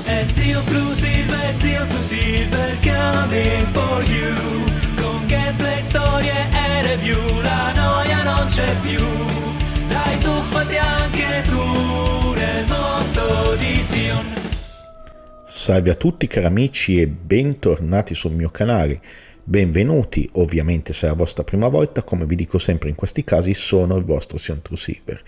Seal to Silver coming for you. Con gameplay, storie e review, la noia non c'è più. Dai, tuffati anche tu nel mondo di Sion. Salve a tutti cari amici e bentornati sul mio canale. Benvenuti, ovviamente se è la vostra prima volta, come vi dico sempre in questi casi sono il vostro Seal to Silver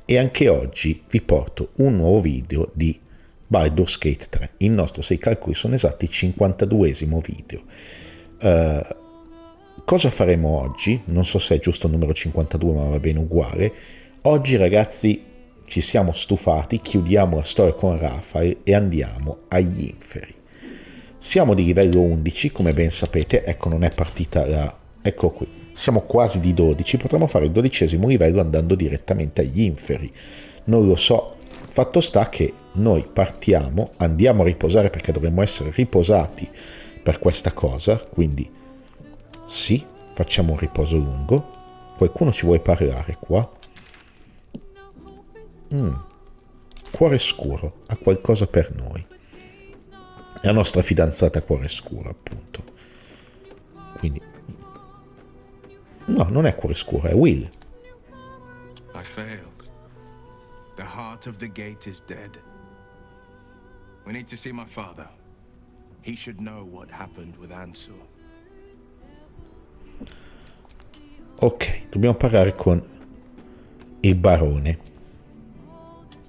e anche oggi vi porto un nuovo video di Baldur's Gate 3. Il nostro, se i calcoli sono esatti, 52esimo video. Cosa faremo oggi? Non so se è giusto il numero 52, ma va bene uguale. Oggi ragazzi ci siamo stufati, chiudiamo la storia con Raphael e andiamo agli inferi. Siamo di livello 11, come ben sapete, ecco non è partita la... ecco qui, siamo quasi di 12, potremmo fare il 12esimo livello andando direttamente agli inferi. Non lo so, fatto sta che noi partiamo, andiamo a riposare perché dovremmo essere riposati per questa cosa, quindi sì, facciamo un riposo lungo. Qualcuno ci vuole parlare qua? Cuore scuro, ha qualcosa per noi. La nostra fidanzata cuore scuro, appunto. Quindi no, non è cuore scuro, è Will. I failed. The heart of the gate is dead. We need to see my father. He should know what happened with Antro. Ok, dobbiamo parlare con il barone.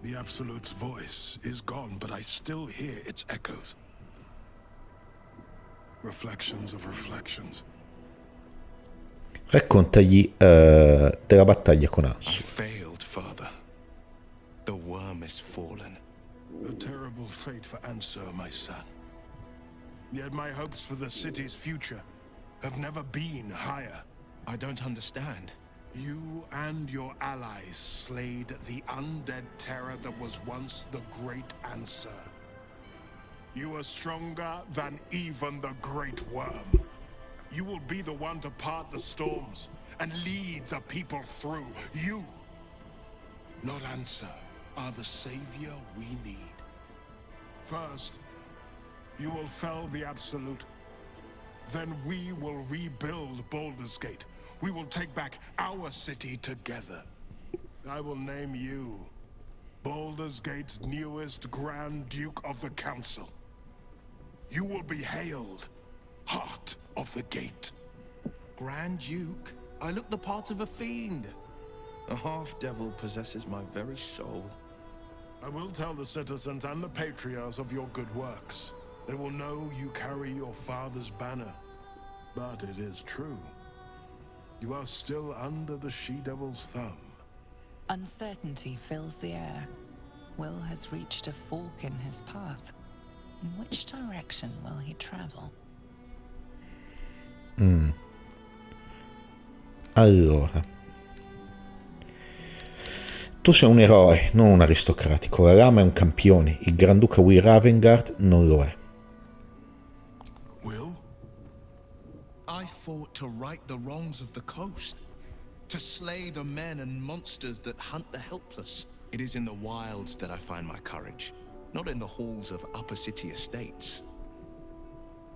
The Absolute's voice is gone, but I still hear its echoes. Reflections of reflections. Raccontagli della battaglia con I Anso. failed, father. The worm is fallen. A terrible fate for Ansur, my son. Yet my hopes for the city's future have never been higher. I don't understand. You and your allies slayed the undead terror that was once the great Ansur. You are stronger than even the great worm. You will be the one to part the storms and lead the people through. You, not Ansur, are the savior we need. First, you will fell the Absolute. Then we will rebuild Baldur's Gate. We will take back our city together. I will name you Baldur's Gate's newest Grand Duke of the Council. You will be hailed Heart of the Gate. Grand Duke? I look the part of a fiend. A half-devil possesses my very soul. I will tell the citizens and the patriarchs of your good works. They will know you carry your father's banner. But it is true. You are still under the she-devil's thumb. Uncertainty fills the air. Will has reached a fork in his path. In which direction will he travel? Allora, tu sei un eroe, non un aristocratico. La lama è un campione. Il Granduca Will Ravengard non lo è. Will? I fought to right the wrongs of the coast. To slay the men and monsters that hunt the helpless. It is in the wilds that I find my courage, not in the halls of upper city estates.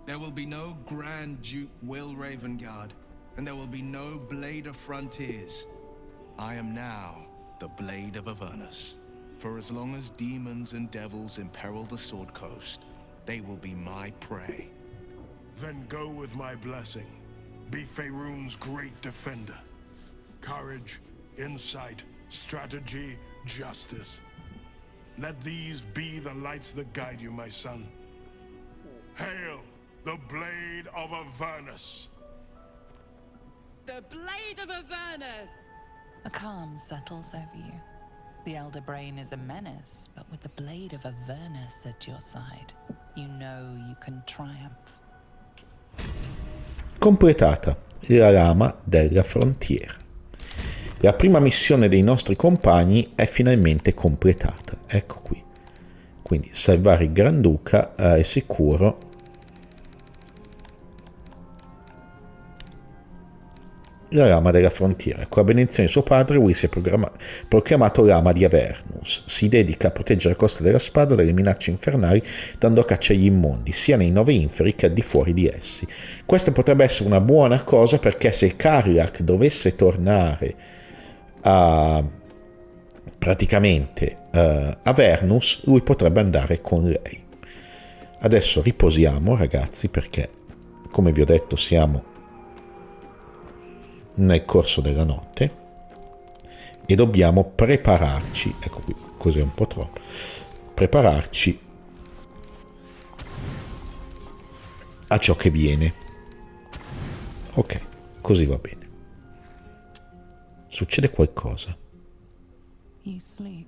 There will be no Grand Duke Will Ravengard, and there will be no Blade of Frontiers. I am now the Blade of Avernus. For as long as demons and devils imperil the Sword Coast, they will be my prey. Then go with my blessing. Be Faerun's great defender. Courage, insight, strategy, justice. Let these be the lights that guide you, my son. Hail the Blade of Avernus! The Blade of Avernus! A calm settles over you. The Elder Brain is a menace, but with the Blade of Avernus at your side, you know you can triumph. Completata la lama della frontiera. La prima missione dei nostri compagni è finalmente completata. Ecco qui. Quindi salvare il Granduca è sicuro. la lama della frontiera. Con la benedizione di suo padre, Will si è proclamato lama di Avernus. Si dedica a proteggere la costa della spada dalle minacce infernali, dando caccia agli immondi, sia nei 9 inferi che al di fuori di essi. Questa potrebbe essere una buona cosa, perché se Karlach dovesse tornare a praticamente Avernus, lui potrebbe andare con lei. Adesso riposiamo, ragazzi, perché, come vi ho detto, siamo nel corso della notte e dobbiamo prepararci, ecco qui, così è un po' troppo, prepararci a ciò che viene. Ok, così va bene. Succede qualcosa. You sleep,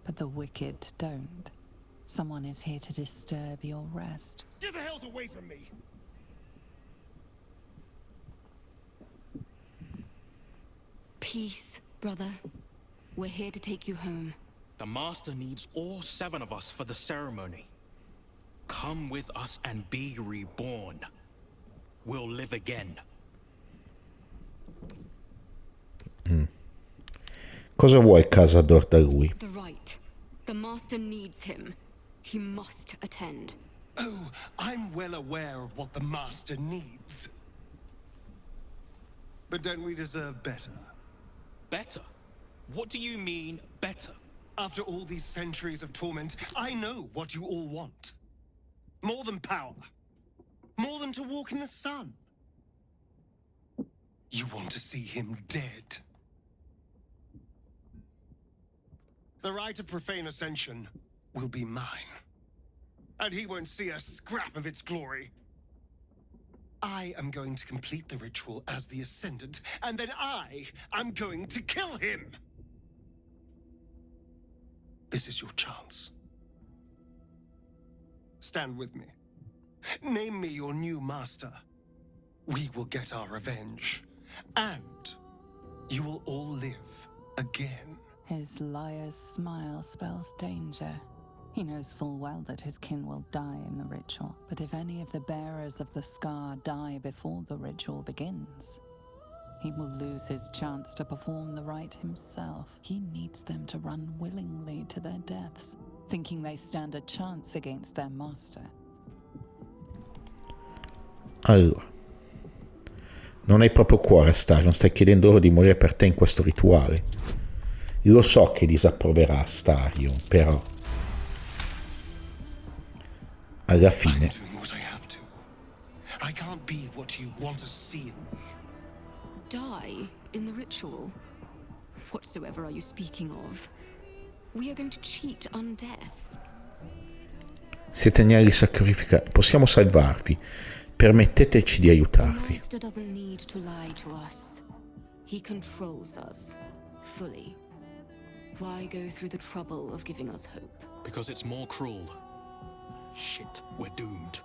but the wicked don't. Someone is here to disturb your rest. Get the hells away from me! Peace, brother. We're here to take you home. The Master needs all 7 of us for the ceremony. Come with us and be reborn. We'll live again. Cosa vuoi Cazador da lui? The right. The Master needs him. He must attend. Oh, I'm well aware of what the Master needs. But don't we deserve better? Better? What do you mean, better? After all these centuries of torment, I know what you all want. More than power. More than to walk in the sun. You want to see him dead. The right of profane ascension will be mine. And he won't see a scrap of its glory. I am going to complete the ritual as the Ascendant, and then I am going to kill him! This is your chance. Stand with me. Name me your new master. We will get our revenge. And you will all live again. His liar's smile spells danger. He knows full well that his kin will die in the ritual, but if any of the bearers of the scar die before the ritual begins, he will lose his chance to perform the rite himself. He needs them to run willingly to their deaths, thinking they stand a chance against their master. Allora, non hai proprio cuore a stare, non stai chiedendo loro di morire per te in questo rituale. Lo so che disapproverà Starion, però alla fine I can't be what you want to see in me. Die in the ritual? Whatsoever are you speaking of? We are going to cheat on death. siete agnelli sacrificati, possiamo salvarvi, permetteteci di aiutarvi. The Master doesn't need to lie to us. He controls us fully. Why go through the trouble of giving us hope? Because it's more cruel. Shit, we're doomed.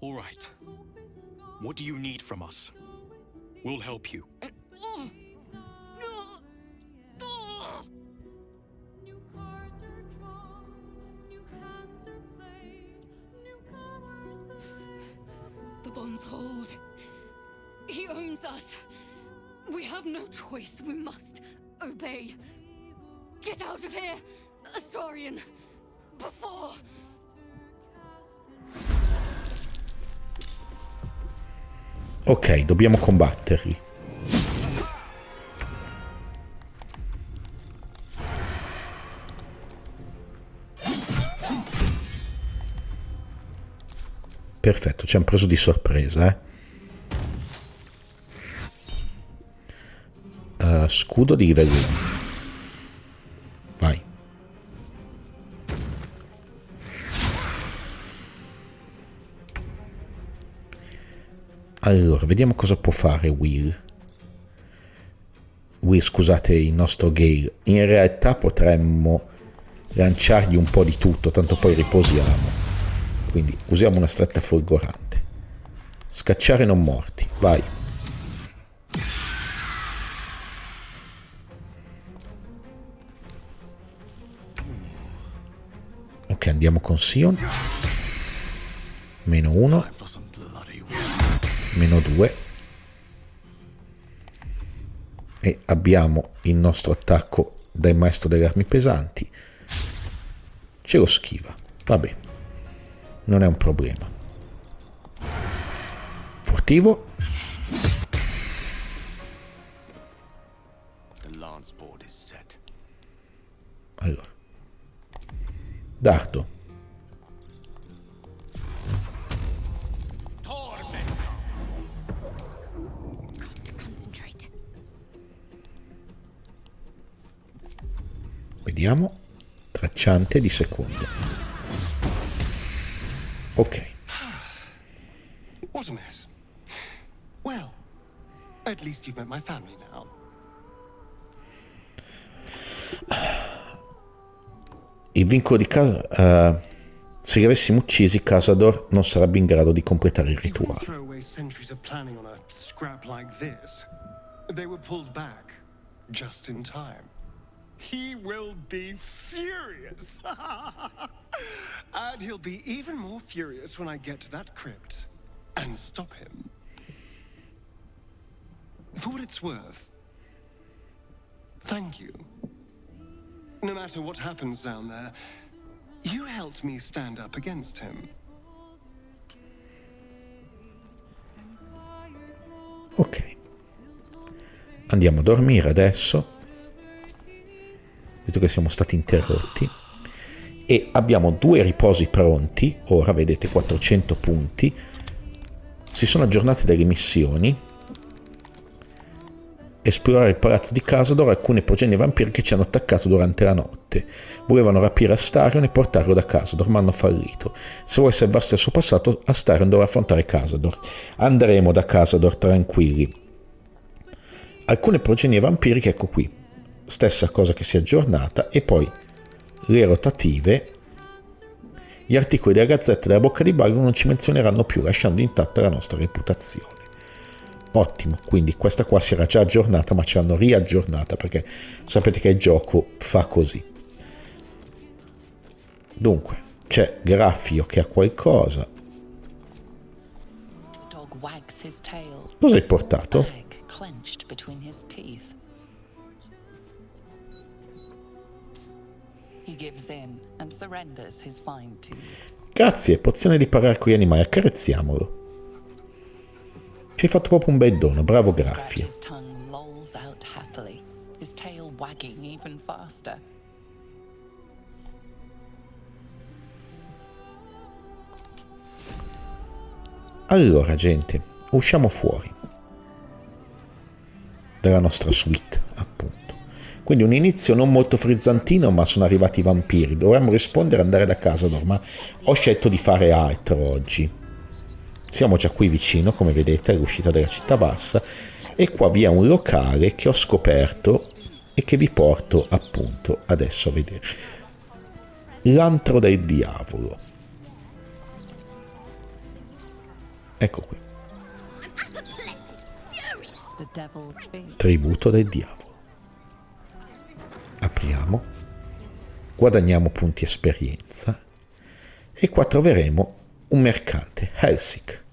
All right. What do you need from us? We'll help you. New cards are drawn, new hands are played, newcomers play. The bonds hold. He owns us. We have no choice. We must obey. Get out of here, Astarion, before... Ok, dobbiamo combatterli. Perfetto, ci hanno preso di sorpresa, scudo di livello 1. Vai. Allora, vediamo cosa può fare Will, scusate, il nostro Gale. In realtà potremmo lanciargli un po' di tutto, tanto poi riposiamo. Quindi usiamo una stretta folgorante. Scacciare non morti, vai. Ok, andiamo con Sion. -1. -2. E abbiamo il nostro attacco dal maestro delle armi pesanti. Ce lo schiva. Vabbè, non è un problema. Furtivo. Allora, dardo. Vediamo. Tracciante di secondo. Ok. What a mess. Well, at least you've met my family now. Il vincolo di casa. Se li avessimo uccisi, Cazador non sarebbe in grado di completare il rituale. Throw away centuries of planning on a scrap like this. They were pulled back just in time. He will be furious. And he'll be even more furious when I get to that crypt and stop him. For what it's worth, thank you. No matter what happens down there, you helped me stand up against him. Ok. Andiamo a dormire adesso. Vedo che siamo stati interrotti. E abbiamo 2 riposi pronti. Ora vedete 400 punti. Si sono aggiornate delle missioni. Esplorare il palazzo di Cazador, alcune progenie vampiri che ci hanno attaccato durante la notte. Volevano rapire Astarion e portarlo da Cazador, ma hanno fallito. Se vuoi salvarsi del suo passato, Astarion dovrà affrontare Cazador. Andremo da Cazador tranquilli. Alcune progenie vampiriche, ecco qui. Stessa cosa che si è aggiornata. E poi le rotative. Gli articoli della Gazzetta della Bocca di Baldur non ci menzioneranno più, lasciando intatta la nostra reputazione. Ottimo, quindi questa qua si era già aggiornata, ma ci hanno riaggiornata perché sapete che il gioco fa così. Dunque, c'è Graffio che ha qualcosa. Cosa hai portato? Grazie, pozione di parlare con gli animali, accarezziamolo. Ci hai fatto proprio un bel dono, bravo Graffio. Allora, gente, usciamo fuori dalla nostra suite, appunto. Quindi un inizio non molto frizzantino, ma sono arrivati i vampiri. Dovremmo rispondere e andare da Cazador, ma ho scelto di fare altro oggi. Siamo già qui vicino, come vedete, all'uscita della città bassa, e qua vi è un locale che ho scoperto e che vi porto appunto adesso a vedere. L'Antro del Diavolo. Ecco qui. Tributo del Diavolo. Apriamo, guadagniamo punti esperienza e qua troveremo un mercante, Helsik.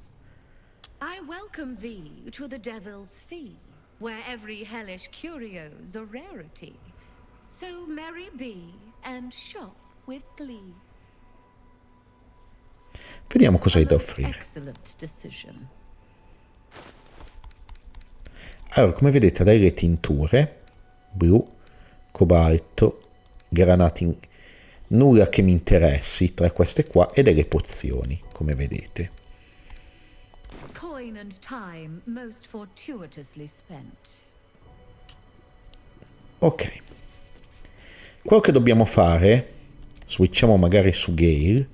I welcome thee to the Devil's Fee, where every hellish curio's a rarity. So merry be and shop with glee. Vediamo cosa hai da offrire. Allora, come vedete, delle tinture blu, cobalto, granati, nulla che mi interessi tra queste qua, e delle pozioni, come vedete. Coin and time most fortuitously spent. Ok. Quello che dobbiamo fare, switchiamo magari su Gale,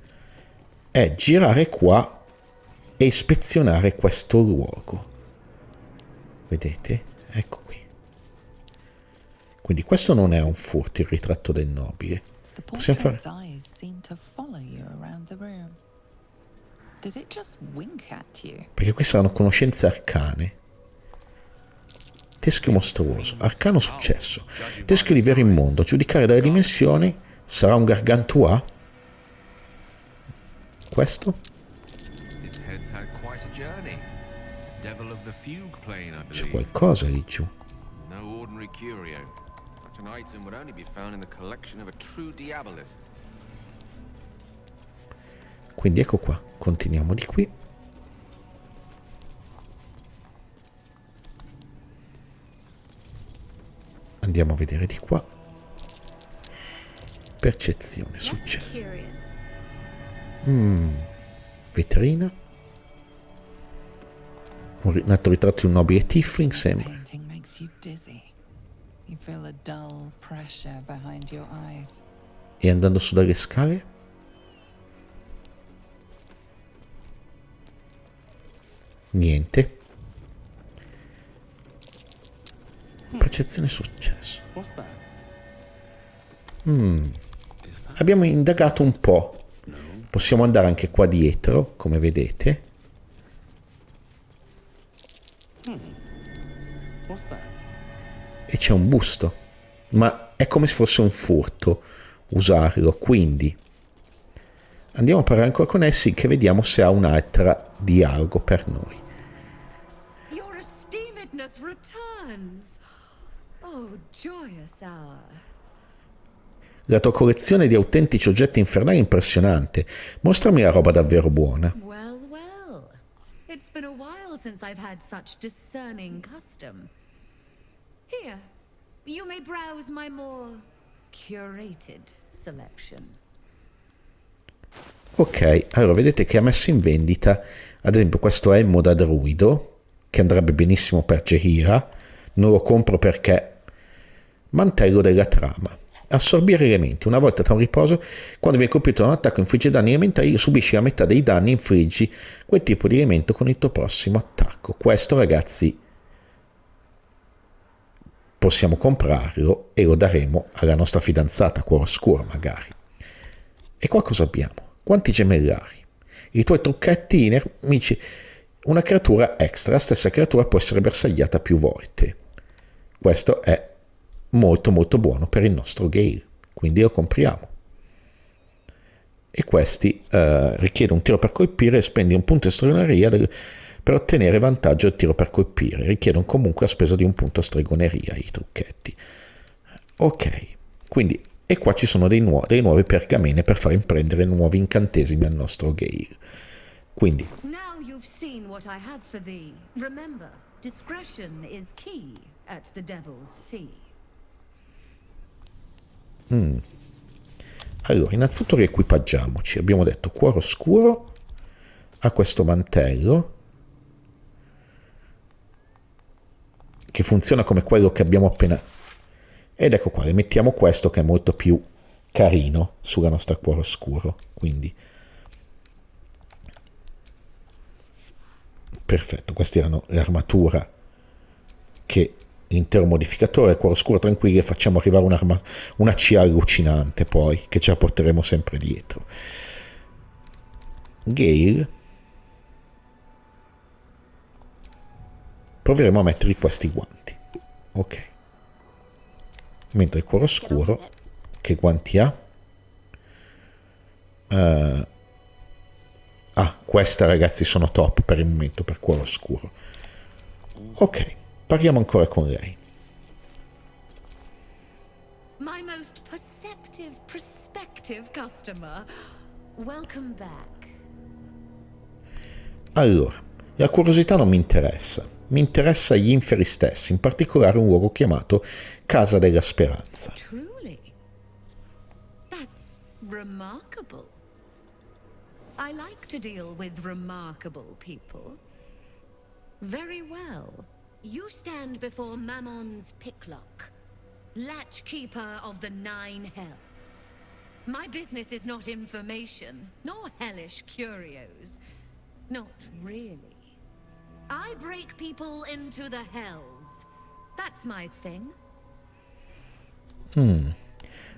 è girare qua e ispezionare questo luogo. Vedete? Ecco qui. Quindi questo non è un furto, il ritratto del nobile. Possiamo fare... Perché qui saranno conoscenze arcane. Teschio mostruoso, arcano successo. Teschio di vero immondo, giudicare dalle dimensioni, sarà un gargantua? Questo? C'è qualcosa lì giù. no ordinary curio. Such an item would only be found in the collection of a true diabolist. Quindi ecco qua, continuiamo di qui. Andiamo a vedere di qua. Percezione, successo. Vetrina. Un ritratto di un nobile tiefling, sembra. Painting makes you dizzy. You feel a dull pressure behind your eyes. E andando su dalle scale. Niente. Percezione successo. Abbiamo indagato un po'. Possiamo andare anche qua dietro, come vedete. E c'è un busto. Ma è come se fosse un furto usarlo. Quindi andiamo a parlare ancora con Helsik e vediamo se ha un'altra dialogo per noi. Your esteemedness returns. Oh, joyous hour. La tua collezione di autentici oggetti infernali è impressionante. Mostrami la roba davvero buona. Well, well. It's been a while since I've had such discerning custom. Here, you may browse my more curated selection. Ok, allora vedete che ha messo in vendita, ad esempio, questo elmo da druido, che andrebbe benissimo per Jehira. Non lo compro perché mantello della trama. Assorbire elementi. Una volta tra un riposo, quando viene colpito da un attacco infligge danni elementari, subisci la metà dei danni, infliggi quel tipo di elemento con il tuo prossimo attacco. Questo, ragazzi, possiamo comprarlo e lo daremo alla nostra fidanzata, cuore oscuro magari. E qua cosa abbiamo? Quanti gemellari? I tuoi trucchetti nemici. Una creatura extra. La stessa creatura può essere bersagliata più volte. Questo è molto molto buono per il nostro Gale, quindi lo compriamo. E questi richiede un tiro per colpire e spendi un punto di stregoneria per ottenere vantaggio al tiro per colpire. Richiedono comunque a spesa di un punto stregoneria i trucchetti. Ok, quindi e qua ci sono delle nuove pergamene per far imprendere nuovi incantesimi al nostro Gale. Quindi Now you've seen what I have for thee. Remember, discretion is key at the devil's fee. Allora, innanzitutto riequipaggiamoci. Abbiamo detto cuore oscuro ha questo mantello che funziona come quello che abbiamo appena, ed ecco qua, mettiamo questo che è molto più carino sulla nostra cuore oscuro, quindi perfetto. Questa erano l'armatura che l'intero modificatore, cuore oscuro tranquilli, e facciamo arrivare una CA allucinante poi, che ce la porteremo sempre dietro. Gale, proveremo a mettergli questi guanti. Ok, mentre il cuore oscuro, che guanti ha? Questa, ragazzi, sono top per il momento per cuore oscuro. Ok, parliamo ancora con lei. My most prospective customer. Welcome back. Allora, la curiosità non mi interessa. Mi interessa gli inferi stessi, in particolare un luogo chiamato Casa della Speranza. Truly? That's remarkable. I like to deal with remarkable people. Very well. You stand before Mammon's picklock, latchkeeper of the 9 hells. My business is not information, nor hellish curios. Not really. I break people into the hells. That's my thing.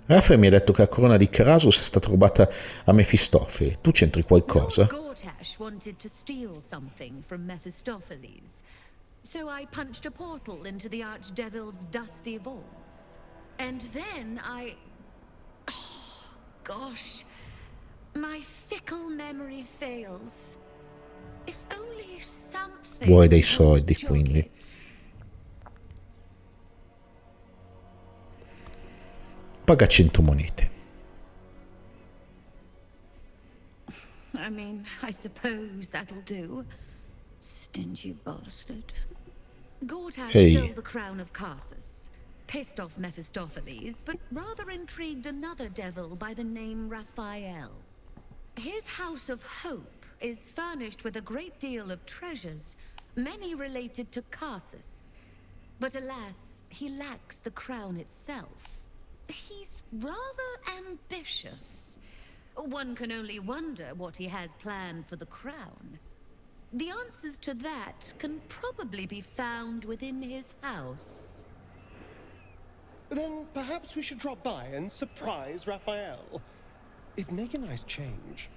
Raphael mi ha detto che la corona di Carasus è stata rubata a Mefistofele. Tu c'entri qualcosa? Gortash wanted to steal something from Mephistopheles. So I punched a portal into the Archdevil's dusty vaults. And then oh, gosh. My fickle memory fails. If only something Vuole dei soldi, quindi. Paga 100 monete. I mean, I suppose that'll do. Stingy bastard. Gortash Ehi. stole the crown of Casus, pissed off Mephistopheles, but rather intrigued another devil by the name Raphael. His House of Hope is furnished with a great deal of treasures, many related to Casus. But alas, he lacks the crown itself. He's rather ambitious. One can only wonder what he has planned for the crown. The answers to that can probably be found within his house. Then perhaps we should drop by and surprise Raphael. It'd make a nice change.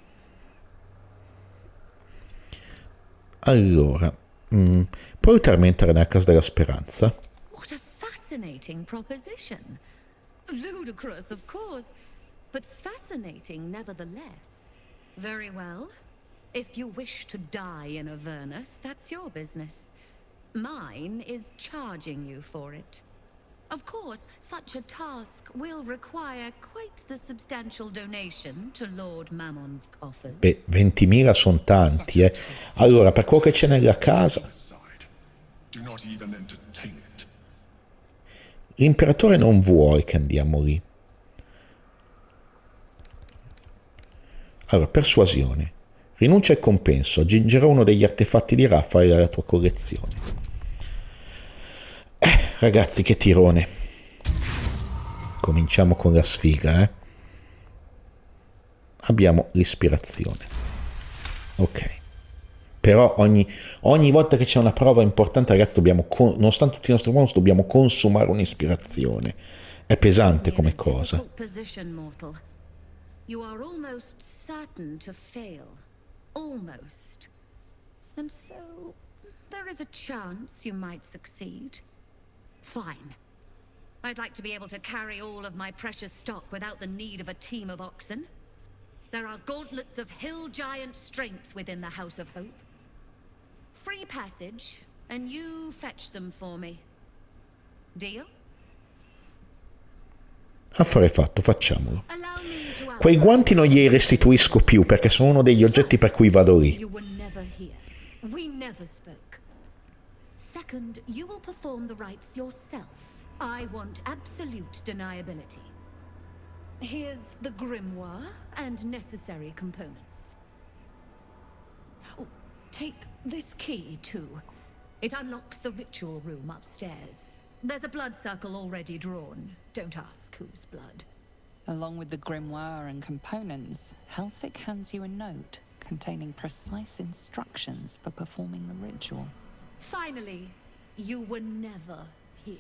Allora, puoi aiutarmi a entrare nella casa della speranza? What a fascinating proposition. Ludicrous, of course, but fascinating nevertheless. Very well. If you wish to die in Avernus, that's your business. Mine is charging you for it. Of course, such a task will require quite the substantial donation to Lord Mammon's coffers. Beh, 20.000 sono tanti, eh. Allora, per quello che c'è nella casa... Do not even entertain it. L'imperatore non vuole che andiamo lì. Allora, persuasione. Rinuncia al compenso, aggiungerò uno degli artefatti di Raphael alla tua collezione. Ragazzi, che tirone. Cominciamo con la sfiga, eh. Abbiamo l'ispirazione. Ok. Però ogni volta che c'è una prova importante, ragazzi, dobbiamo, nonostante tutti i nostri bonus, dobbiamo consumare un'ispirazione. È pesante come cosa. You are almost certain to fail. Almost. And so, there is a chance you might succeed. Fine. I'd like to be able to carry all of my precious stock without the need of a team of oxen. There are gauntlets of hill giant strength within the House of Hope. Free passage, and you fetch them for me. Deal? Affare fatto, facciamolo. Quei guanti non glieli restituisco più perché sono uno degli oggetti per cui vado lì. You were never here. We never spoke. Second, you will perform the rites yourself. I want absolute deniability. Here's the grimoire and necessary components. Oh, take this key too. It unlocks the ritual room upstairs. There's a blood circle already drawn. Don't ask whose blood. Along with the grimoire and components, Helsik hands you a note containing precise instructions for performing the ritual. Finally, you were never here.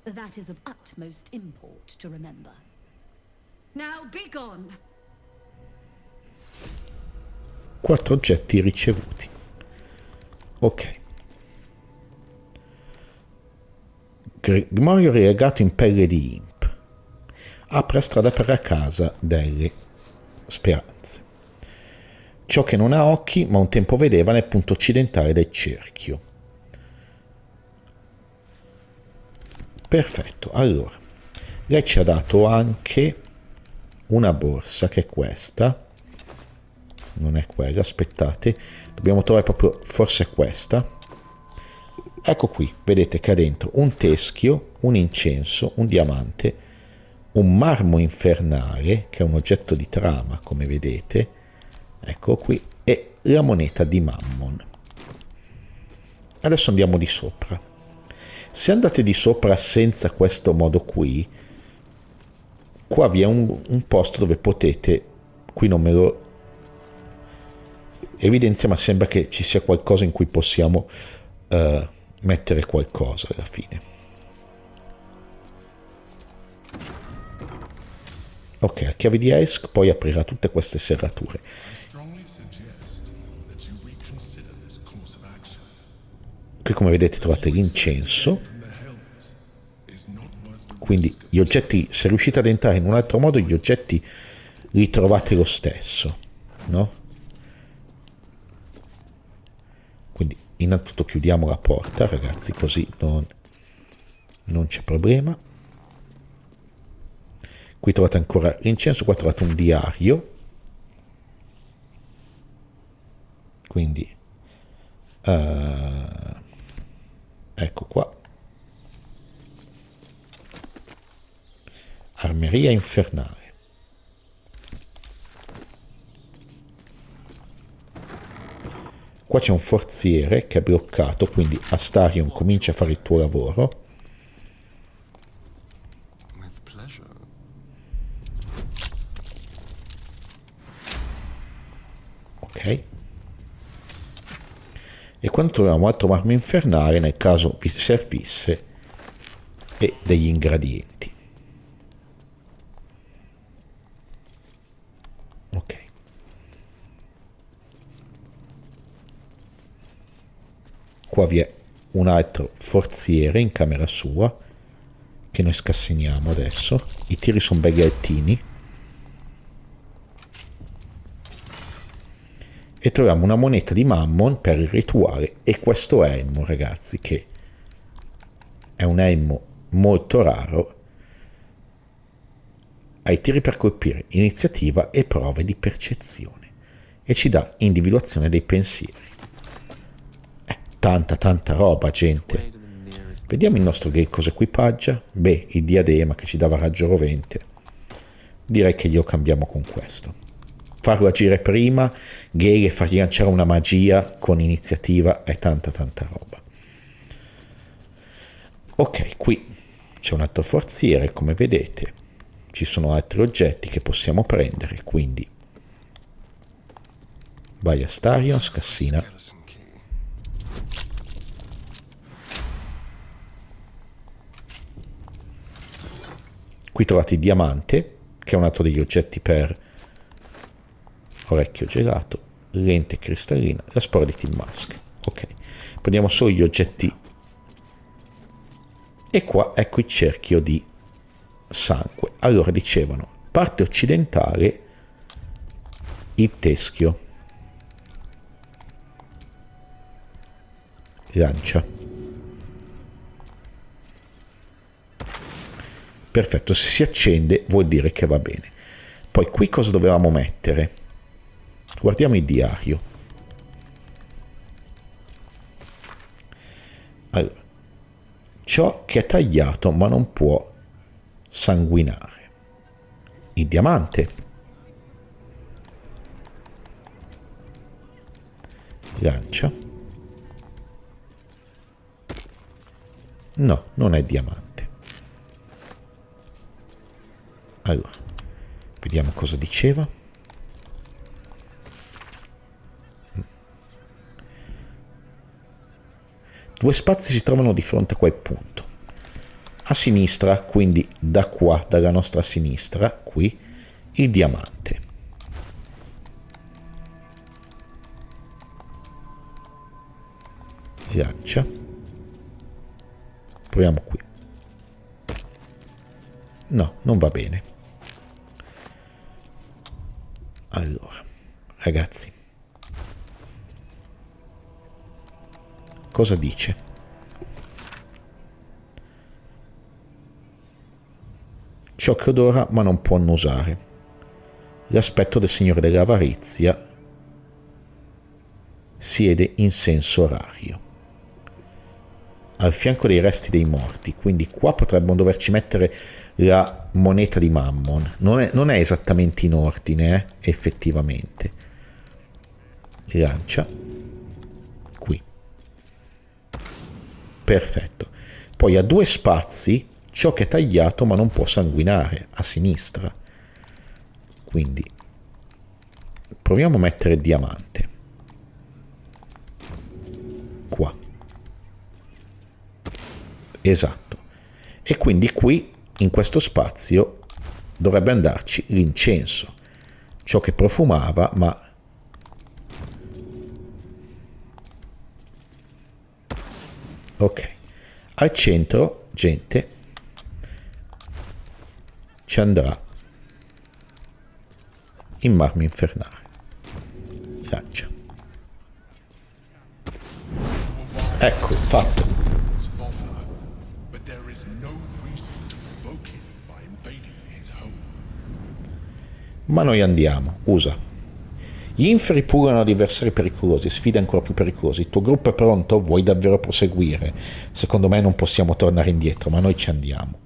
That is of utmost import to remember. Now be gone. 4 oggetti ricevuti. Ok. Grimorio relegato in pelle di imp. Apre strada per la casa delle speranze. Ciò che non ha occhi, ma un tempo vedeva nel punto occidentale del cerchio. Perfetto, allora. Lei ci ha dato anche una borsa, che è questa. Non è quella, aspettate. Dobbiamo trovare proprio, forse è questa. Ecco qui, vedete che ha dentro un teschio, un incenso, un diamante, un marmo infernale, che è un oggetto di trama, come vedete, ecco qui, e la moneta di Mammon. Adesso andiamo di sopra. Se andate di sopra senza questo modo qui, qua vi è un posto dove potete, qui non me lo evidenzia, ma sembra che ci sia qualcosa in cui possiamo mettere qualcosa alla fine. Ok, la chiave di Helsik poi aprirà tutte queste serrature. Qui, come vedete, trovate l'incenso. Quindi gli oggetti, se riuscite ad entrare in un altro modo, gli oggetti li trovate lo stesso, no? Quindi innanzitutto chiudiamo la porta, ragazzi, così non c'è problema. Qui trovate ancora l'incenso, qua trovate un diario, quindi ecco qua, armeria infernale. Qua c'è un forziere che è bloccato, quindi Astarion comincia a fare il tuo lavoro. Ok. E quando troviamo altro marmo infernale, nel caso vi servisse, e degli ingredienti. Ok. Qua vi è un altro forziere in camera sua, che noi scassiniamo adesso. I tiri sono belli altini. E troviamo una moneta di Mammon per il rituale e questo elmo, ragazzi, che è un elmo molto raro. Ai tiri per colpire, iniziativa e prove di percezione, e ci dà individuazione dei pensieri. Tanta roba, gente. Vediamo il nostro Gale cosa equipaggia. Beh, il diadema che ci dava raggio rovente. Direi che glielo cambiamo con questo. Farlo agire prima, Gale, e fargli lanciare una magia con iniziativa è tanta roba. Ok, qui c'è un altro forziere, come vedete. Ci sono altri oggetti che possiamo prendere, quindi vai a Astarion, scassina. Qui trovate il diamante, che è un altro degli oggetti per orecchio gelato, lente cristallina, la spora di Team Mask. Ok, prendiamo solo gli oggetti. E qua ecco il cerchio di sangue. Allora, dicevano, parte occidentale, il teschio. Lancia. Perfetto, se si accende vuol dire che va bene. Poi qui cosa dovevamo mettere? Guardiamo il diario. Allora, ciò che è tagliato ma non può sanguinare. Il diamante. Lancia. No, non è diamante. Allora, vediamo cosa diceva. Due spazi si trovano di fronte a quel punto. A sinistra, quindi da qua, dalla nostra sinistra, qui, il diamante. Lancia. Proviamo qui. No, non va bene. Allora, ragazzi, cosa dice? Ciò che odora ma non può annusare. L'aspetto del Signore dell'Avarizia siede in senso orario, al fianco dei resti dei morti, quindi qua potremmo doverci mettere la moneta di Mammon. Non è esattamente in ordine, effettivamente. Lancia. Qui. Perfetto. Poi a due spazi, ciò che è tagliato ma non può sanguinare, a sinistra. Quindi proviamo a mettere il diamante. Qua. Esatto. E quindi qui, in questo spazio, dovrebbe andarci l'incenso, ciò che profumava, ma ok. Al centro, gente, ci andrà il marmo infernale. Lancia. Ecco, fatto. Ma noi andiamo, usa. Gli inferi purano di avversari pericolosi, sfide ancora più pericolose. Il tuo gruppo è pronto? Vuoi davvero proseguire? Secondo me non possiamo tornare indietro, ma noi ci andiamo.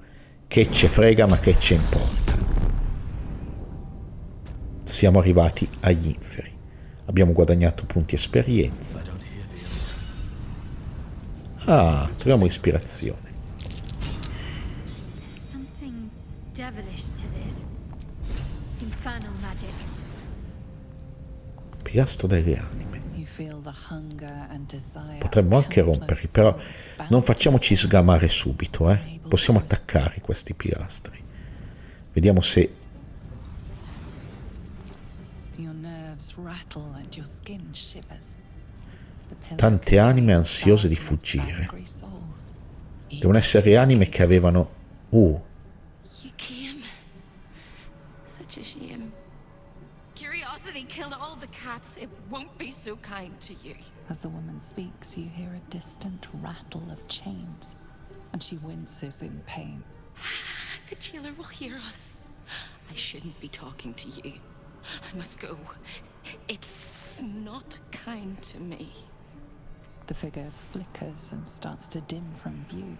Che ce frega, ma che ce importa? Siamo arrivati agli inferi. Abbiamo guadagnato punti esperienza. Ah, troviamo ispirazione. Something devilish to this. Infernal magic. Pilastro delle anime. Potremmo anche romperli, però non facciamoci sgamare subito, eh? Possiamo attaccare questi pilastri. Vediamo se... Tante anime ansiose di fuggire. Devono essere anime che avevano... You came. Such a shame. Curiosity killed all the cats. It won't be so kind to you. As the woman speaks, you hear a distant rattle of chains, and she winces in pain. The jailer will hear us. I shouldn't be talking to you. I must go. It's not kind to me. The figure flickers and starts to dim from view,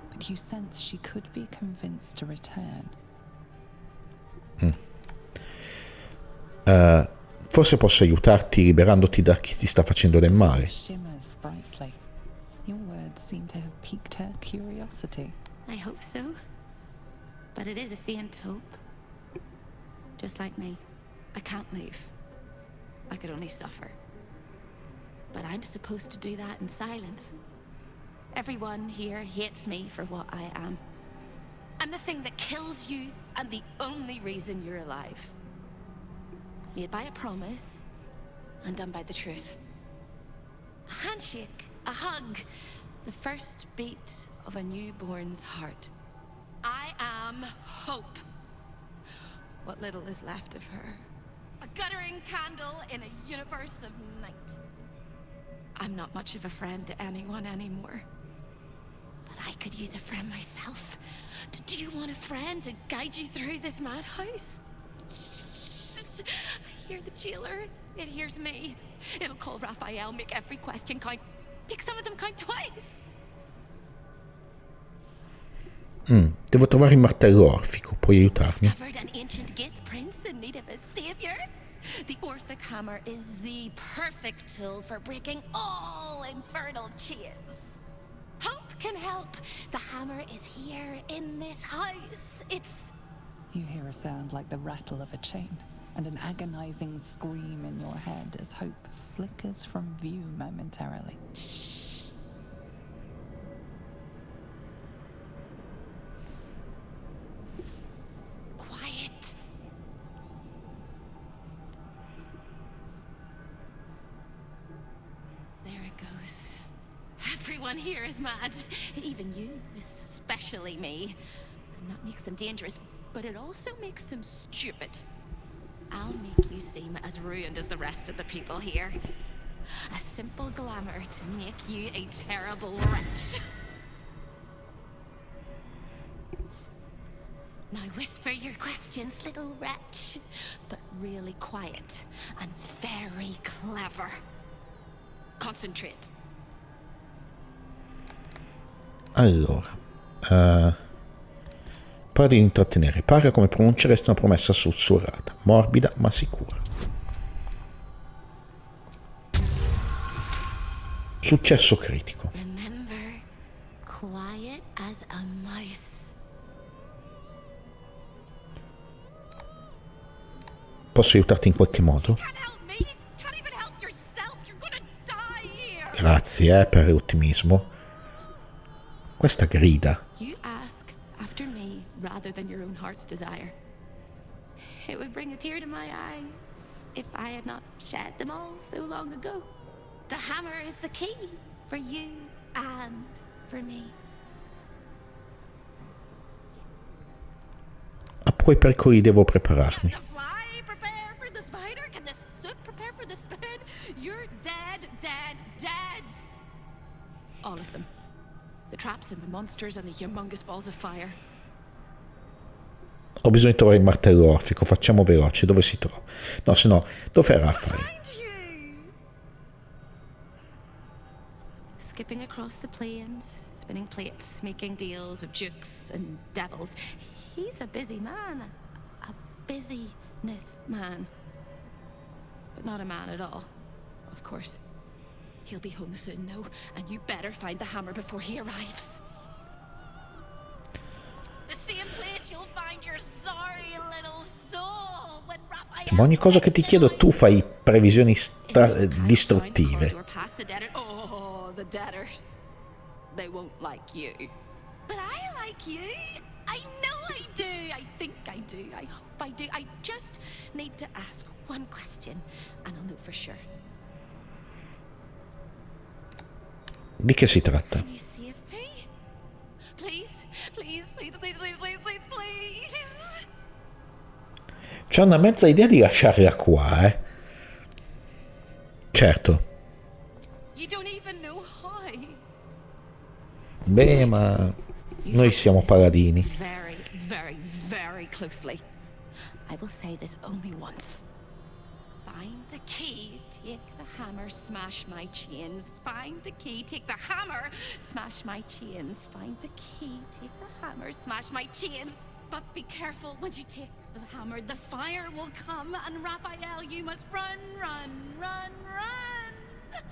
but you sense she could be convinced to return. Forse posso aiutarti liberandoti da chi ti sta facendo del male. Shimmers brightly. Your words seem to have piqued her curiosity. I hope so. But it is a faint hope. Just like me. I can't leave. I could only suffer. But I'm supposed to do that in silence. Everyone here hates me for what I am. I'm the thing that kills you and the only reason you're alive. Made by a promise and done by the truth. A handshake, a hug, the first beat of a newborn's heart. I am hope. What little is left of her. A guttering candle in a universe of night. I'm not much of a friend to anyone anymore. But I could use a friend myself. Do you want a friend to guide you through this madhouse? I hear the jailer. It hears me. It'll call Raphael, make every question count. Make some of them count twice. Devo trovare il martello orfico, puoi aiutarmi? Discovered an ancient gift prince in need of a savior. The orphic hammer is the perfect tool for breaking all infernal chains. Hope can help. The hammer is here in this house. It's... You hear a sound like the rattle of a chain, and an agonizing scream in your head as hope flickers from view momentarily. Shh. Quiet. There it goes. Everyone here is mad. Even you, especially me. And that makes them dangerous, but it also makes them stupid. I'll make you seem as ruined as the rest of the people here. A simple glamour to make you a terrible wretch. Now whisper your questions, little wretch. But really quiet and very clever. Concentrate. Allora, parla di intrattenere, parla come pronunceresti una promessa sussurrata, morbida ma sicura. Successo critico. Remember, quiet as a mouse. Posso aiutarti in qualche modo? Grazie, per l'ottimismo. Questa grida. You ask after me rather than your own heart's desire. It would bring a tear to my eye if I had not shed them all so long ago. The hammer is the key for you and for me. A quei pericoli devo prepararmi. Can the fly prepare for the spider? Can the soot prepare for the spin? You're dead, dead, dead. All of them. The traps and the monsters and the humongous balls of fire. Ho bisogno di trovare il martello orfico, facciamo veloce, dove si trova? No, se no, dov'è Raphael? Skipping across the plains, spinning plates, making deals with dukes and devils. He's a busy man. A busyness man. But not a man at all, of course. He'll be home soon, though, and you better find the hammer before he arrives. The same place you'll find your sorry little soul when Raphael... Ma ogni cosa che ti chiedo tu fai previsioni distruttive. Oh, the debtors. They won't like you. But I like you. I know I do. I think I do. I hope I do. I just need to ask one question, and I'll know for sure. Di che si tratta? Can you save me? Please, please, please, please, please, please, please, please. C'ho una mezza idea di lasciarla qua, eh. Certo. You don't even know how. Beh, ma noi siamo paladini. Very, very, very closely. I will say this only once. Find the key, take the hammer, smash my chains. Find the key, take the hammer, smash my chains. Find the key, take the hammer, smash my chains. But be careful, when you take the hammer, the fire will come, and Raphael, you must run, run, run, run.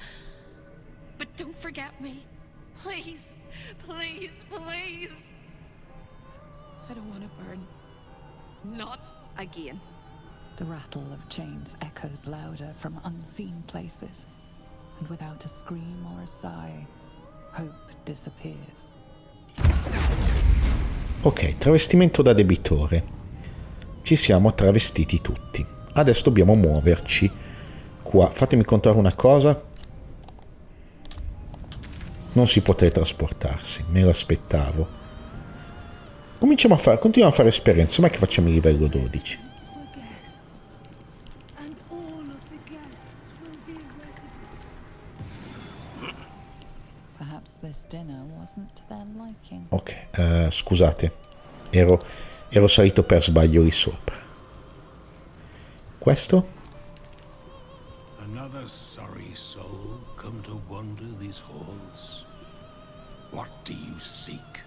But don't forget me. Please, please, please. I don't want to burn. Not again. The rattle of chains echoes louder from unseen places, and without a scream or a sigh, hope disappears. Ok, travestimento da debitore. Ci siamo travestiti tutti. Adesso dobbiamo muoverci qua. Fatemi contare una cosa. Non si può teletrasportarsi, me lo aspettavo. Continuiamo a fare esperienze, ma che facciamo il livello 12. Ok, scusate, ero salito per sbaglio lì sopra. Questo? Another sorry soul come to wander these halls. What do you seek?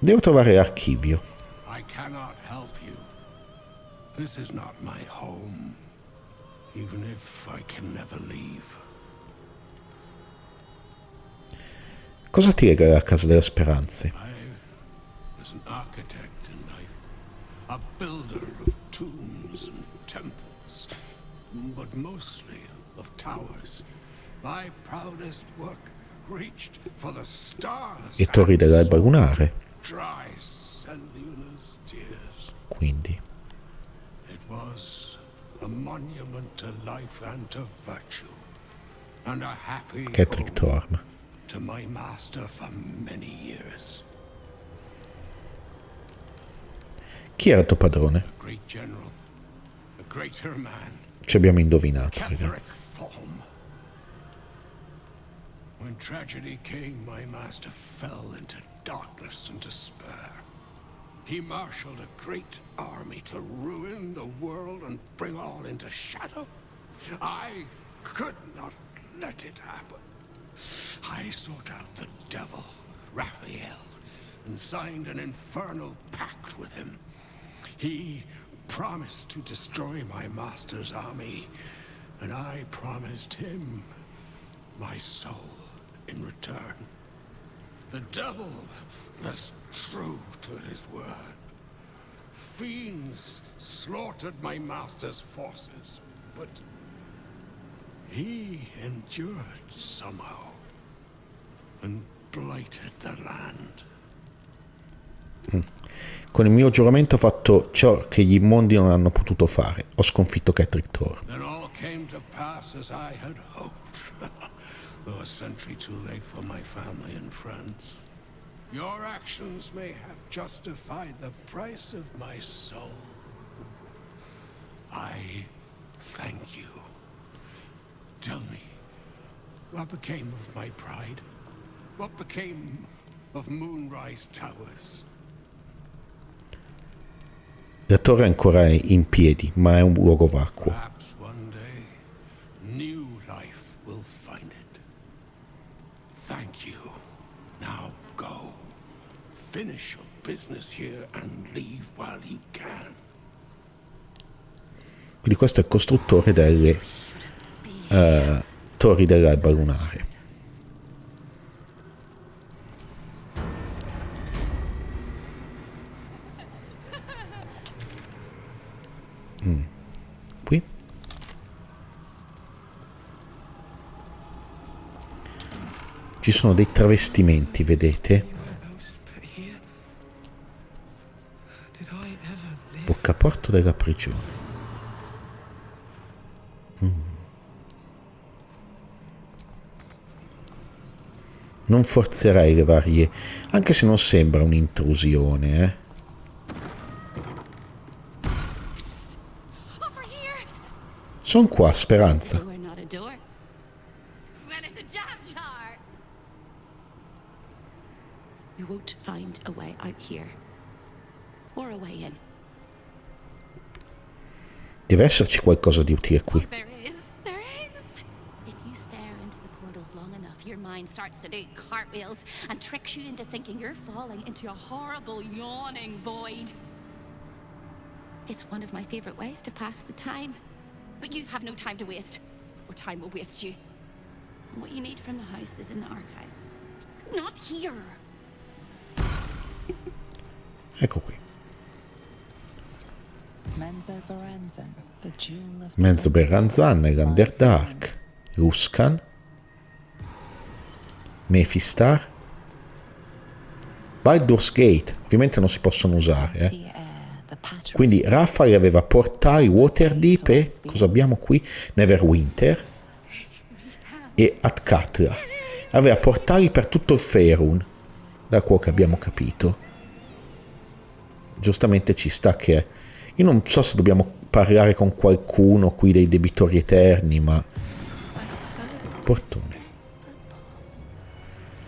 Devo trovare l'archivio. I cannot help you. This is not my home, even if I can never leave. Cosa ti lega alla Casa delle Speranze? I was an architect in life, a builder of tombs and temples, but mostly of towers. My proudest work reached for the stars. E torri dell'alba lunare. Dry Luna's tears. Quindi. It was a monument to life and to virtue, and a happy home to my master for many years. Chi era tuo padrone? A great general, a greater man. Ci abbiamo indovinato, ragazzi. When tragedy came, my master fell into darkness and despair. He marshaled a great army to ruin the world and bring all into shadow. I could not let it happen. I sought out the devil, Raphael, and signed an infernal pact with him. He promised to destroy my master's army, and I promised him my soul in return. The devil was true to his word. Fiends slaughtered my master's forces, but he endured somehow and blighted the land. Con il mio giuramento ho fatto ciò che gli immondi non hanno potuto fare. Ho sconfitto Catrick Thor. Then all came to pass as I had hoped, though a century too late for my family and friends. Your actions may have justified the price of my soul. I thank you. Tell me, what became of my pride? What became of Moonrise Towers. La torre è ancora in piedi, ma è un luogo vacuo. Perhaps one day, new life will find it. Thank you. Now go. Finish your business here and leave while you can. Quindi questo è il costruttore delle torri dell'alba lunare. Qui ci sono dei travestimenti, vedete? Boccaporto della prigione. Non forzerei le varie, anche se non sembra un'intrusione, Sono qua, Speranza. You won't find a way out here. Or a way in. Deve esserci qualcosa di utile qui. Oh, there is. There is. If you stare into the portals long enough, your mind starts to do cartwheels and tricks you into thinking you're falling into a horrible, yawning void. It's one of my favorite ways to pass the time. But you have no time to waste, or time will waste you. And what you need from the house is in the archive. Not here. Ecco qui. Menzo Berranzan, l'Underdark, Luskan, Mephistar, Baldur's Gate. Ovviamente non si possono usare, Quindi Raphael aveva portali Waterdeep e cosa abbiamo qui? Neverwinter e Atkatra. Aveva portali per tutto il Faerun, da quello che abbiamo capito. Giustamente ci sta che... Io non so se dobbiamo parlare con qualcuno qui dei debitori eterni, ma... Portone.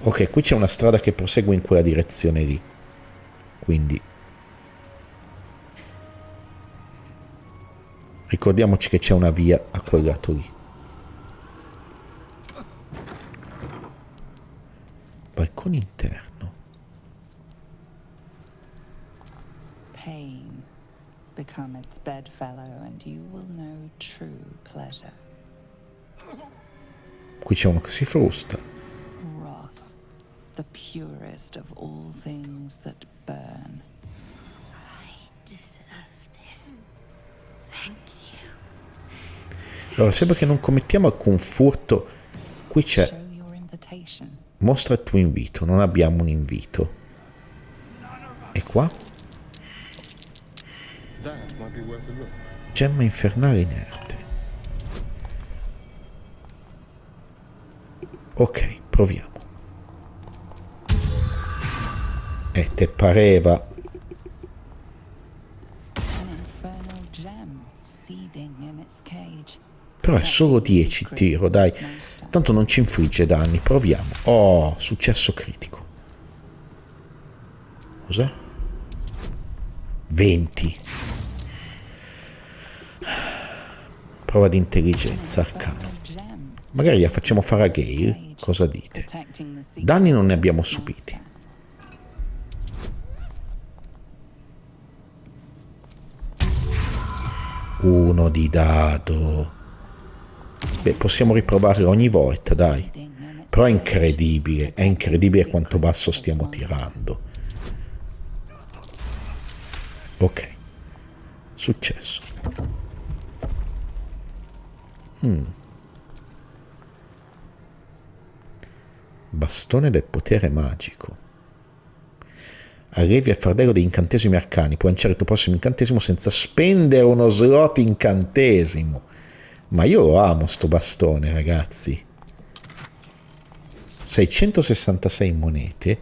Ok, qui c'è una strada che prosegue in quella direzione lì. Quindi... Ricordiamoci che c'è una via a quel lato lì. Balcone interno. Pain. Become its bedfellow and you will know true pleasure. Qui c'è uno che si frusta. Wrath. The purest of all things that burn. I deserve this. Thank you. Allora, sembra che non commettiamo alcun furto. Qui c'è... Mostra il tuo invito. Non abbiamo un invito. E qua? Gemma infernale inerte. Ok, proviamo. Te pareva. Però è solo 10 tiro, dai. Tanto non ci infligge danni. Proviamo. Oh, successo critico. Cosa? 20. Prova di intelligenza arcano. Magari la facciamo fare a Gale. Cosa dite? Danni non ne abbiamo subiti. Uno di dado. Beh, possiamo riprovarlo ogni volta, dai. Però è incredibile quanto basso stiamo tirando. Ok. Successo. Bastone del potere magico. Arrivi al fardello degli incantesimi arcani. Puoi lanciare il tuo prossimo incantesimo senza spendere uno slot incantesimo. Ma io lo amo sto bastone, ragazzi. 666 monete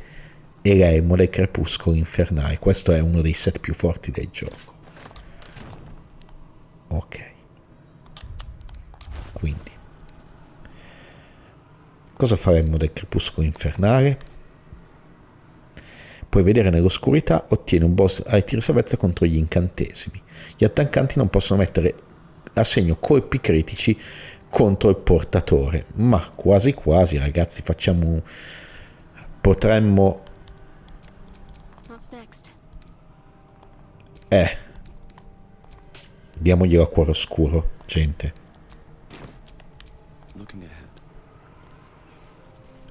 e l'elmo del crepuscolo infernale. Questo è uno dei set più forti del gioco. Ok. Quindi cosa faremmo del crepuscolo infernale? puoi vedere nell'oscurità, ottieni un boss ai tiri salvezza contro gli incantesimi. Gli attaccanti non possono mettere a segno colpi critici contro il portatore, ma quasi quasi, ragazzi, potremmo diamoglielo a cuore oscuro, gente.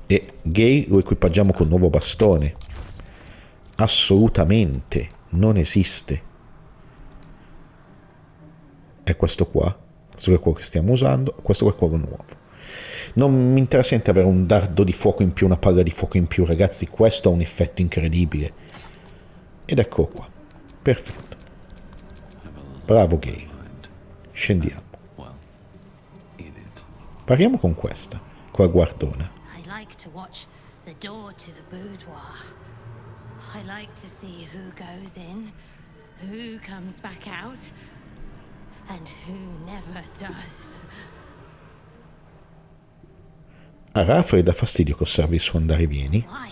E Gay lo equipaggiamo col nuovo bastone. Assolutamente non esiste. È questo qua. Questo è quello che stiamo usando. Questo è quello nuovo. Non mi interessa niente avere un dardo di fuoco in più, una palla di fuoco in più, ragazzi. Questo ha un effetto incredibile. Ed ecco qua. Perfetto. Bravo Gay. Scendiamo. Parliamo con questa, con la guardona. I like to watch the door to the boudoir. I like to see who goes in, who comes back out, and who never does. A Raphael dà fastidio che osservi il suo andare e vieni. Why?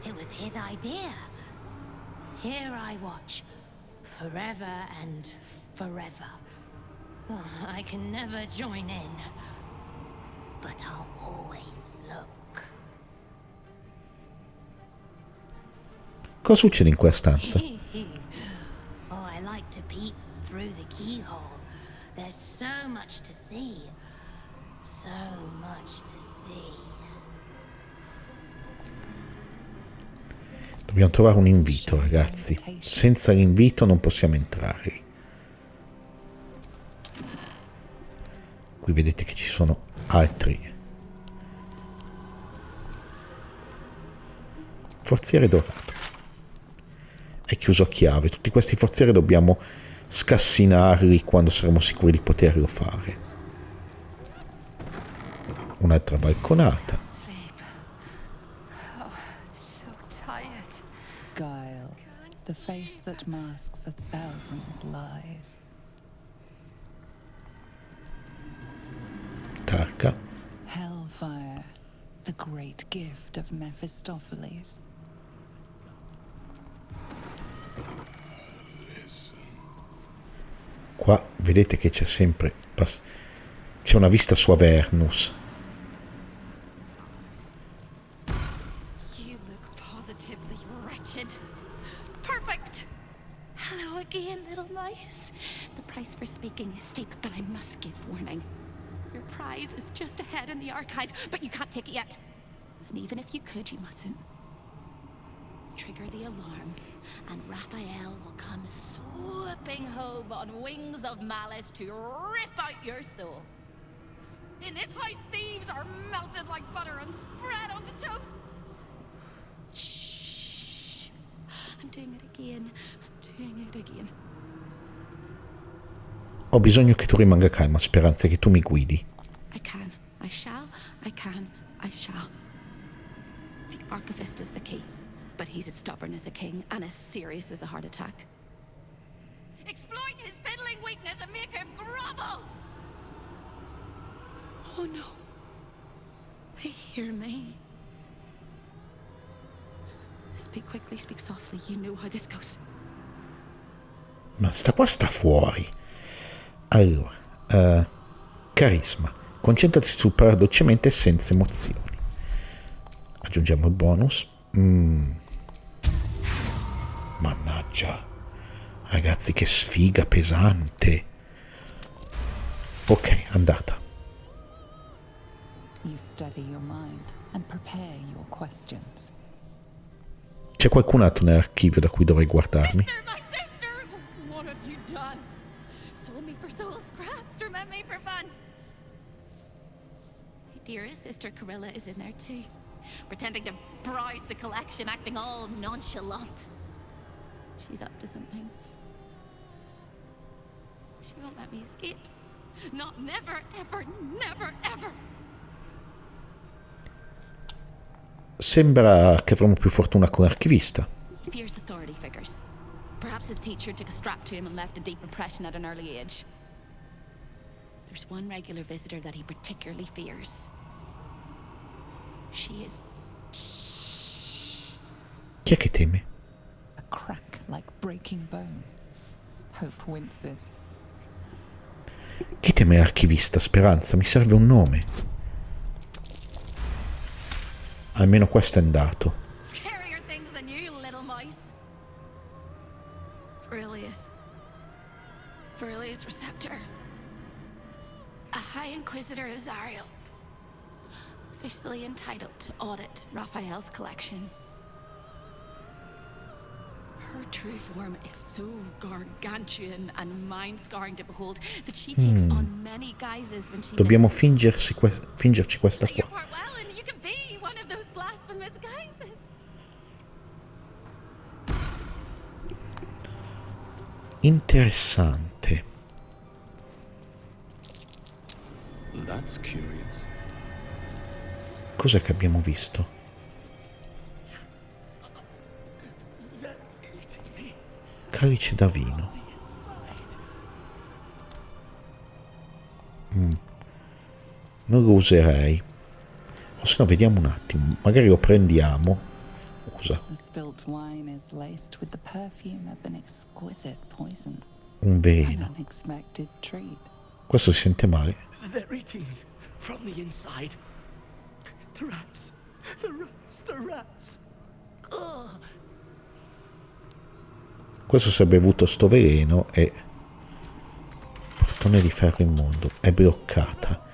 It was his idea. Here I watch, forever and forever. I can never join in, but I'll always look. Cosa succede in quella stanza? Oh, I like to peep through the keyhole. There's so much to see. So much to see. Dobbiamo trovare un invito, ragazzi. Senza l'invito non possiamo entrare. Qui vedete che ci sono altri. Forziere dorato. È chiuso a chiave. Tutti questi forzieri dobbiamo scassinarli quando saremo sicuri di poterlo fare. Un'altra balconata. Guile, the face that masks 1,000 lies. Tarca. Hellfire, the great gift of Mephistopheles. Qua vedete che c'è sempre c'è una vista su Avernus. You look positively wretched. Perfect. Hello again, little mice. The price for speaking is steep, but I must give warning. Your prize is just ahead in the archive, but you can't take it yet. And even if you could, you mustn't. Trigger the alarm, and Raphael will come swooping home on wings of malice to rip out your soul. In this house, thieves are melted like butter and spread onto toast. Shh. I'm doing it again. I'm doing it again. Ho bisogno che tu rimanga calma, Speranza, che tu mi guidi. I can. I shall. I can. I shall. The archivist is the key. But he's as stubborn as a king and as serious as a heart attack. Exploit his fiddling weakness and make him grovel! Oh no. They hear me. Speak quickly, speak softly. You know how this goes. Ma sta qua sta fuori. Allora, carisma. Concentrati sul parlare dolcemente e senza emozioni. Aggiungiamo il bonus. Mannaggia, ragazzi, che sfiga pesante. Ok, andata. You study your mind and prepare your questions. C'è qualcun altro nell'archivio da cui dovrei guardarmi? Sister, my sister! What have you done? Sold me for soul scraps or meant me for fun? My dearest sister Carilla is in there too, pretending to browse the collection, acting all nonchalant. She's up to something. She won't let me escape. Not never, ever, never, ever. Sembra che avremo più fortuna con l'archivista. He fears authority figures. Perhaps his teacher took a strap to him and left a deep impression at an early age. There's one regular visitor that he particularly fears. She is... Chi è che teme? A crack like breaking bone. Hope winces. Chi teme l'archivista? Speranza, mi serve un nome. Almeno questo è andato. Scarier things than you, little mouse. Verilius Receptor. A High Inquisitor of Zariel. Officially entitled to audit Raphael's collection. Her true form is so gargantuan and mind-scarring to behold that she takes on many guises when she Dobbiamo fingerci questa Play your qua. part well, and you can be one of those blasphemous guises. Interessante. That's curious. Cos'è che abbiamo visto? Calice da vino. Non lo userei. O se no, vediamo un attimo. Magari lo prendiamo. Usa. The spilt wine is laced with the perfume of an exquisite poison. Un An veleno. unexpected treat. Questo si sente male. They're eating me from the inside. The rats. The rats. The rats. Ugh. Questo si è bevuto sto veleno e... Portone di ferro immondo. È bloccata.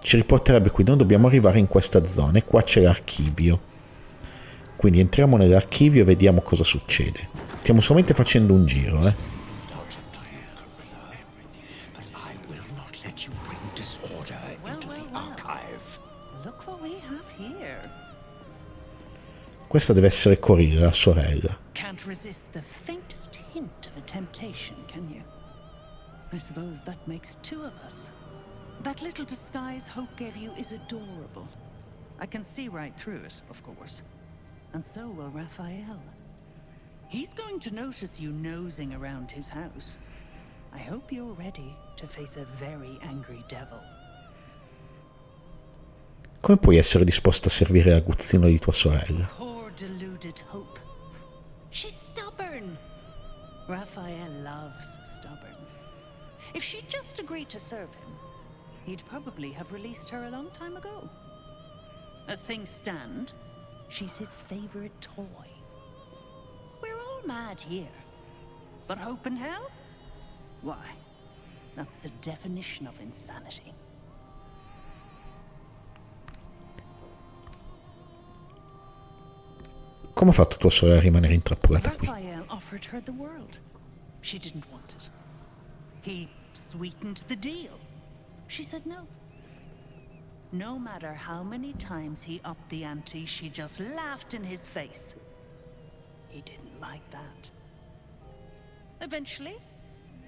Ci riporterebbe qui. Noi dobbiamo arrivare in questa zona. E qua c'è l'archivio. Quindi entriamo nell'archivio e vediamo cosa succede. Stiamo solamente facendo un giro, Look what we have here. Questa deve essere Corilla, la sorella. Can't resist the faintest hint of a temptation, can you? I suppose that makes two of us. That little disguise Hope gave you is adorable. I can see right through it, of course. And so will Raphael. He's going to notice you nosing around his house. I hope you're ready to face a very angry devil. Come puoi essere disposta a servire l'aguzzino di tua sorella? Poor deluded Hope. She's stubborn. Raphael loves stubborn. If she'd just agreed to serve him, he'd probably have released her a long time ago. As things stand, she's his favorite toy. We're all mad here. But Hope in hell? Why, that's the definition of insanity. Come ha fatto tua sorella a rimanere intrappolata qui? Raphael offered her the world. She didn't want it. He sweetened the deal. She said no. No matter how many times he upped the ante, she just laughed in his face. He didn't like that. Eventually,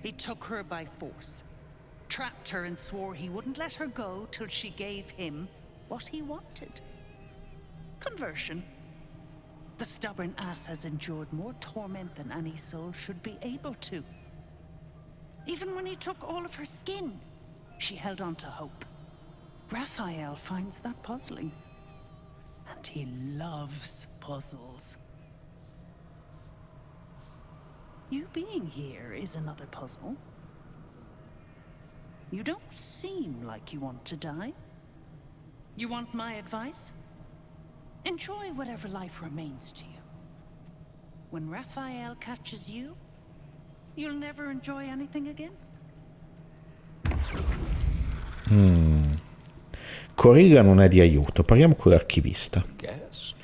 he took her by force, trapped her and swore he wouldn't let her go till she gave him what he wanted. Conversion. The stubborn ass has endured more torment than any soul should be able to. Even when he took all of her skin, she held on to hope. Raphael finds that puzzling. And he loves puzzles. You being here is another puzzle. You don't seem like you want to die. You want my advice? Enjoy whatever life remains to you. When Raphael catches you, you'll never enjoy anything again. Corilla non è di aiuto. Parliamo con l'archivista. Guest?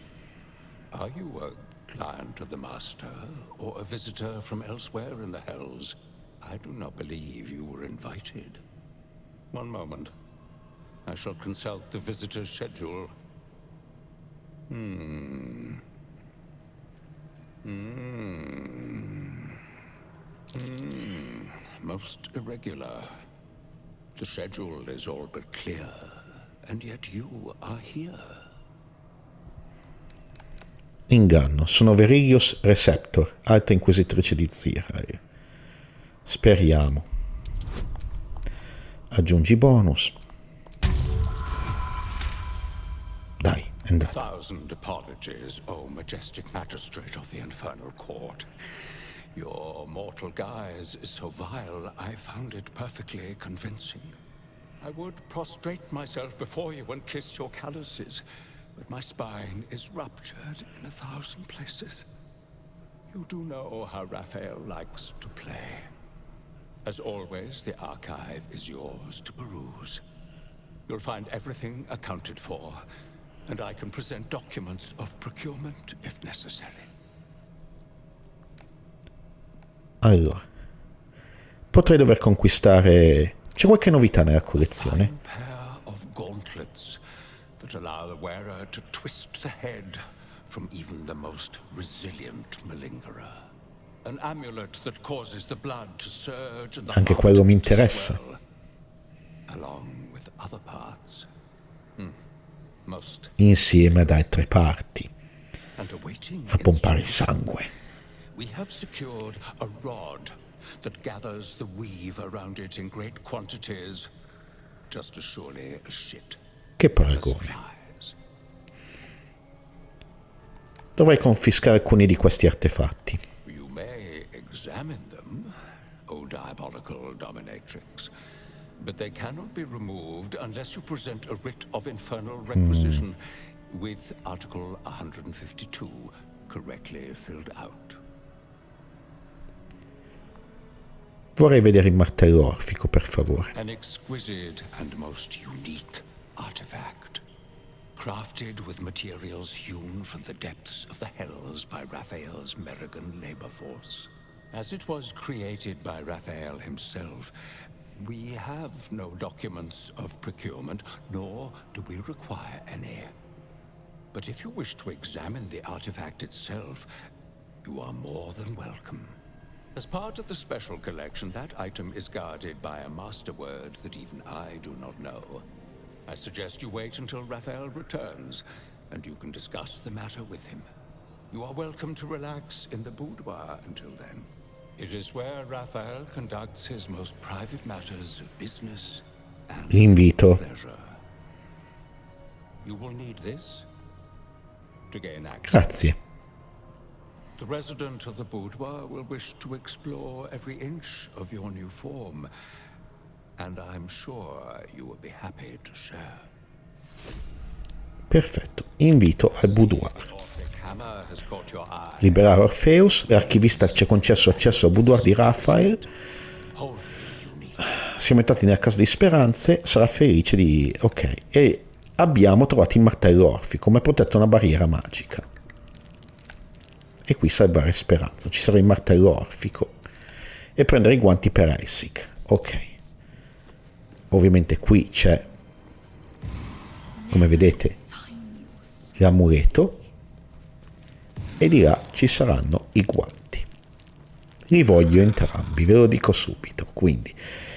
Are you a client of the master, or a visitor from elsewhere in the hells? I do not believe you were invited. One moment. I shall consult the visitor's schedule. Most irregular. The schedule is all but clear, and yet you are here. Inganno. Sono Verilius Receptor, alta inquisitrice di Zirael. Speriamo. Aggiungi bonus. Dai. Andate. 1,000 apologies, O majestic magistrate of the infernal court. Your mortal guise is so vile, I found it perfectly convincing. I would prostrate myself before you and kiss your calluses, but my spine is ruptured in 1,000 places. You do know how Raphael likes to play. As always, the archive is yours to peruse. You'll find everything accounted for, and I can present documents of procurement if necessary. Allora, potrei dover conquistare... C'è qualche novità nella collezione? A pair of gauntlets that allow the wearer to twist the head from even the most resilient malingerer. An amulet that causes the blood to surge and the Anche heart quello mi to interessa. swell, along with other parts. Most Insieme ad altre parti. and awaiting Fa pompare instruction. sangue. We have secured a rod that gathers the weave around it in great quantities, just as surely as shit. Che paragone. Dovrei confiscare alcuni di questi artefatti. You may examine them, O diabolical dominatrix, but they cannot be removed unless you present a writ of infernal requisition with Article 152 correctly filled out. Vorrei vedere il martello orfico, per favore. An exquisite and most unique artifact, crafted with materials hewn from the depths of the hells by Raphael's Merrigan labor force. As it was created by Raphael himself, we have no documents of procurement, nor do we require any. But if you wish to examine the artifact itself, you are more than welcome. As part of the special collection, that item is guarded by a master word that even I do not know. I suggest you wait until Raphael returns, and you can discuss the matter with him. You are welcome to relax in the boudoir until then. It is where Raphael conducts his most private matters of business and L'invito. pleasure. You will need this to gain access. Grazie. The resident of the boudoir will wish to explore every inch of your new form, and I'm sure you will be happy to share. Perfetto. Invito al boudoir. Hammer has caught your eye. Liberare Orpheus. L'archivista ci ha concesso accesso al boudoir di Raphael. Siamo entrati nella casa di speranze. Sarà felice di... Ok. E abbiamo trovato il martello orfico, ma è protetto da una barriera magica. E qui salvare speranza. Ci sarà il martello orfico. E prendere i guanti per Helsik. Ok. Ovviamente qui c'è, come vedete, l'amuleto. E di là ci saranno i guanti. Li voglio entrambi, ve lo dico subito. Quindi,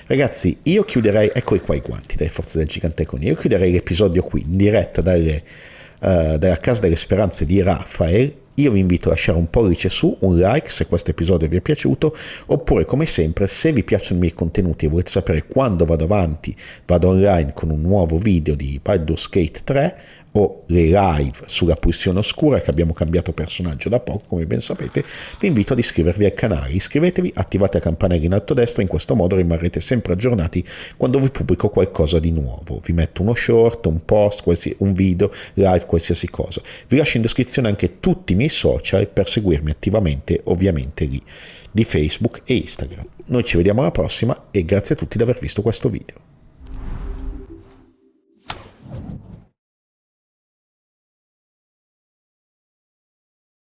ragazzi, io chiuderei, eccoli qua i guanti delle forze del gigantesco. Io chiuderei l'episodio qui in diretta dalla Casa delle Speranze di Raphael. Io vi invito a lasciare un pollice su, un like se questo episodio vi è piaciuto, oppure come sempre, se vi piacciono i miei contenuti e volete sapere quando vado avanti, vado online con un nuovo video di Baldur's Gate 3 o le live sulla pulsione oscura, che abbiamo cambiato personaggio da poco, come ben sapete, vi invito ad iscrivervi al canale. Iscrivetevi, attivate la campanella in alto a destra, in questo modo rimarrete sempre aggiornati quando vi pubblico qualcosa di nuovo. Vi metto uno short, un post, un video, live, qualsiasi cosa. Vi lascio in descrizione anche tutti i miei social per seguirmi attivamente, ovviamente lì, di Facebook e Instagram. Noi ci vediamo alla prossima e grazie a tutti di aver visto questo video.